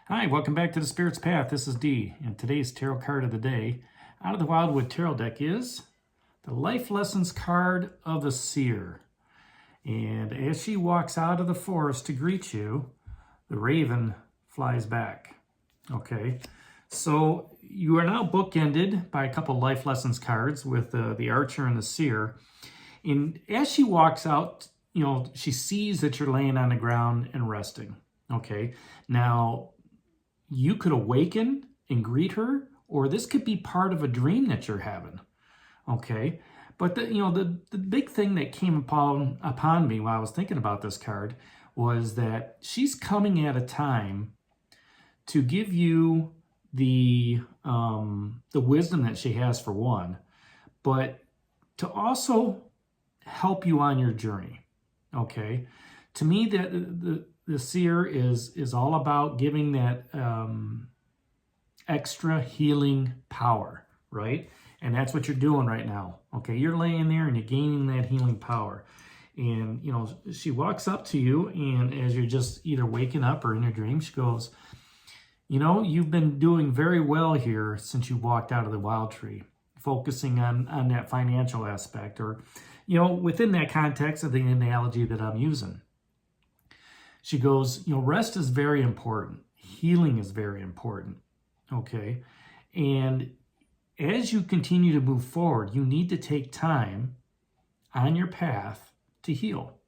Hi, welcome back to the Spirit's Path. This is Dee, and today's tarot card of the day out of the Wildwood Tarot deck is the Life Lessons card of the Seer. And as she walks out of the forest to greet you, the raven flies back. Okay, so you are now bookended by a couple Life Lessons cards with the Archer and the Seer. And as she walks out, she sees that you're laying on the ground and resting. Okay, now you could awaken and greet her, or this could be part of a dream that you're having. Okay, but the big thing that came upon me while I was thinking about this card was that she's coming at a time to give you the wisdom that she has, for one, but to also help you on your journey. Okay, to me, that the Seer is all about giving that extra healing power, right? And that's what you're doing right now. Okay, you're laying there and you're gaining that healing power. And, she walks up to you, and as you're just either waking up or in your dream, she goes, you've been doing very well here since you walked out of the wild tree, focusing on that financial aspect, or, within that context of the analogy that I'm using. She goes, rest is very important. Healing is very important. Okay. And as you continue to move forward, you need to take time on your path to heal,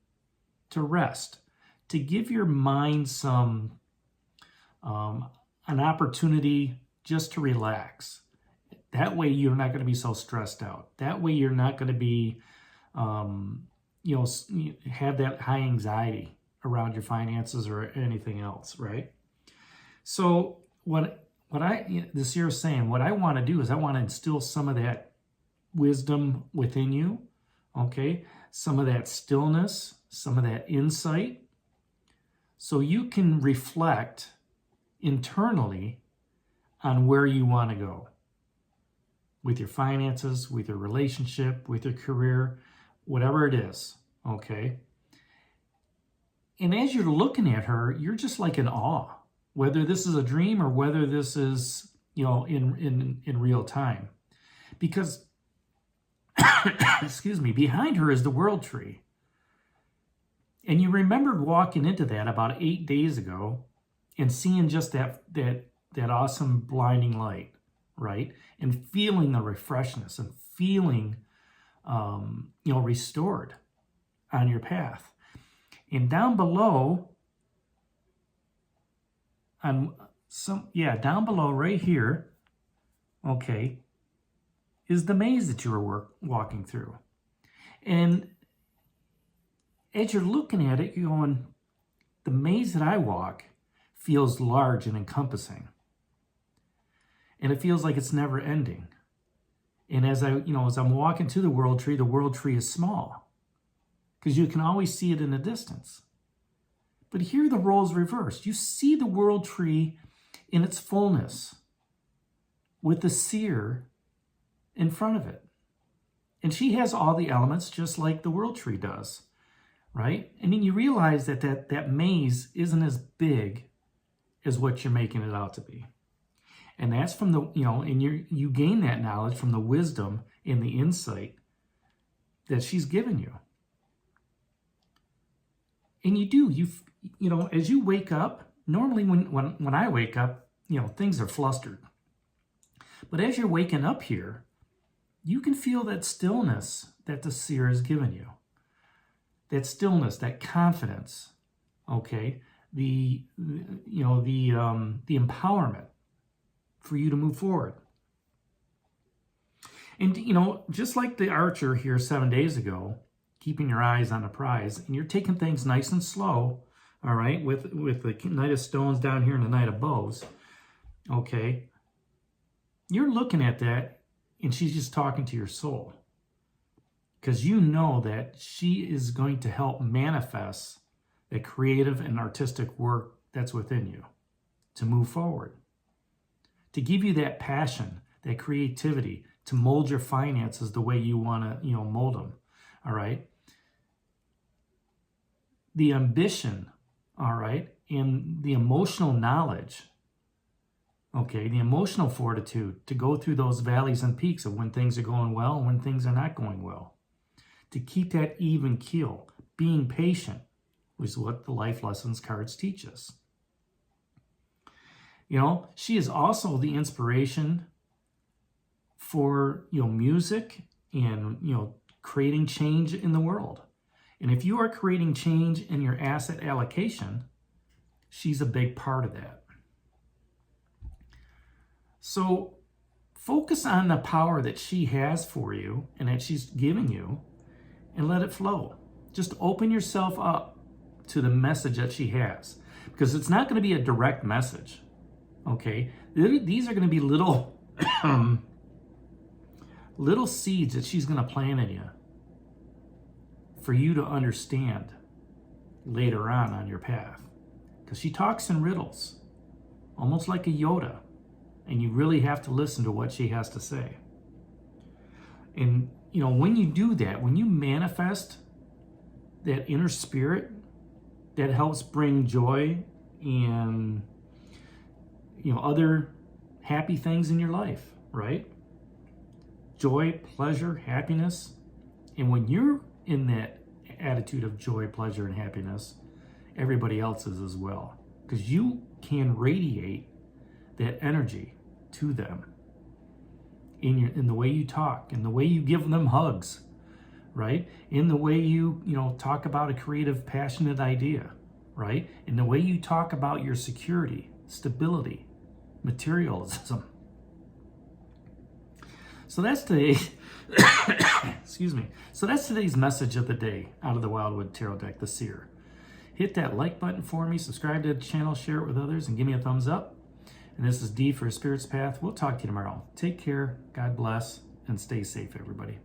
to rest, to give your mind some, an opportunity just to relax. That way you're not going to be so stressed out. That way you're not going to be, have that high anxiety around your finances or anything else, right? So the Seer is saying, what I want to do is I want to instill some of that wisdom within you, okay? Some of that stillness, some of that insight, so you can reflect internally on where you want to go with your finances, with your relationship, with your career, whatever it is, okay? And as you're looking at her, you're just like in awe, whether this is a dream or whether this is, in real time. Because, excuse me, behind her is the world tree. And you remembered walking into that about 8 days ago and seeing just that awesome blinding light, right? And feeling the refreshness and feeling, restored on your path. And down below, down below right here, okay, is the maze that you were walking through. And as you're looking at it, you're going, the maze that I walk feels large and encompassing. And it feels like it's never ending. And as I'm walking to the world tree is small, because you can always see it in the distance. But here the role's reversed. You see the world tree in its fullness with the Seer in front of it. And she has all the elements just like the world tree does, right? And then you realize that maze isn't as big as what you're making it out to be. And that's from the, and you gain that knowledge from the wisdom and the insight that she's given you. And as you wake up, normally when I wake up, things are flustered. But as you're waking up here, you can feel that stillness that the Seer has given you. That stillness, that confidence, okay? The empowerment for you to move forward. And, just like the Archer here 7 days ago, keeping your eyes on the prize, and you're taking things nice and slow, all right, with the Knight of Stones down here and the Knight of Bows, okay, you're looking at that, and she's just talking to your soul, because you know that she is going to help manifest the creative and artistic work that's within you to move forward, to give you that passion, that creativity, to mold your finances the way you want to, mold them, all right? The ambition, all right, and the emotional knowledge Okay, the emotional fortitude to go through those valleys and peaks of when things are going well and when things are not going well. To keep that even keel, being patient, which is what the life lessons cards teach us. You know, she is also the inspiration for, music and, creating change in the world. And if you are creating change in your asset allocation, she's a big part of that. So focus on the power that she has for you and that she's giving you and let it flow. Just open yourself up to the message that she has, because it's not going to be a direct message. Okay, these are going to be little little seeds that she's going to plant in you for you to understand later on your path, because she talks in riddles, almost like a Yoda, and you really have to listen to what she has to say. And when you do that, when you manifest that inner spirit that helps bring joy and other happy things in your life, right? Joy, pleasure, happiness. And when you're in that attitude of joy, pleasure, and happiness, everybody else is as well, because you can radiate that energy to them in the way you talk, in the way you give them hugs, right? In the way you talk about a creative, passionate idea, right? In the way you talk about your security, stability, materialism. So that's today's excuse me. So that's today's message of the day out of the Wildwood Tarot deck, the Seer. Hit that like button for me, subscribe to the channel, share it with others, and give me a thumbs up. And this is D for Spirit's Path. We'll talk to you tomorrow. Take care, God bless, and stay safe, everybody.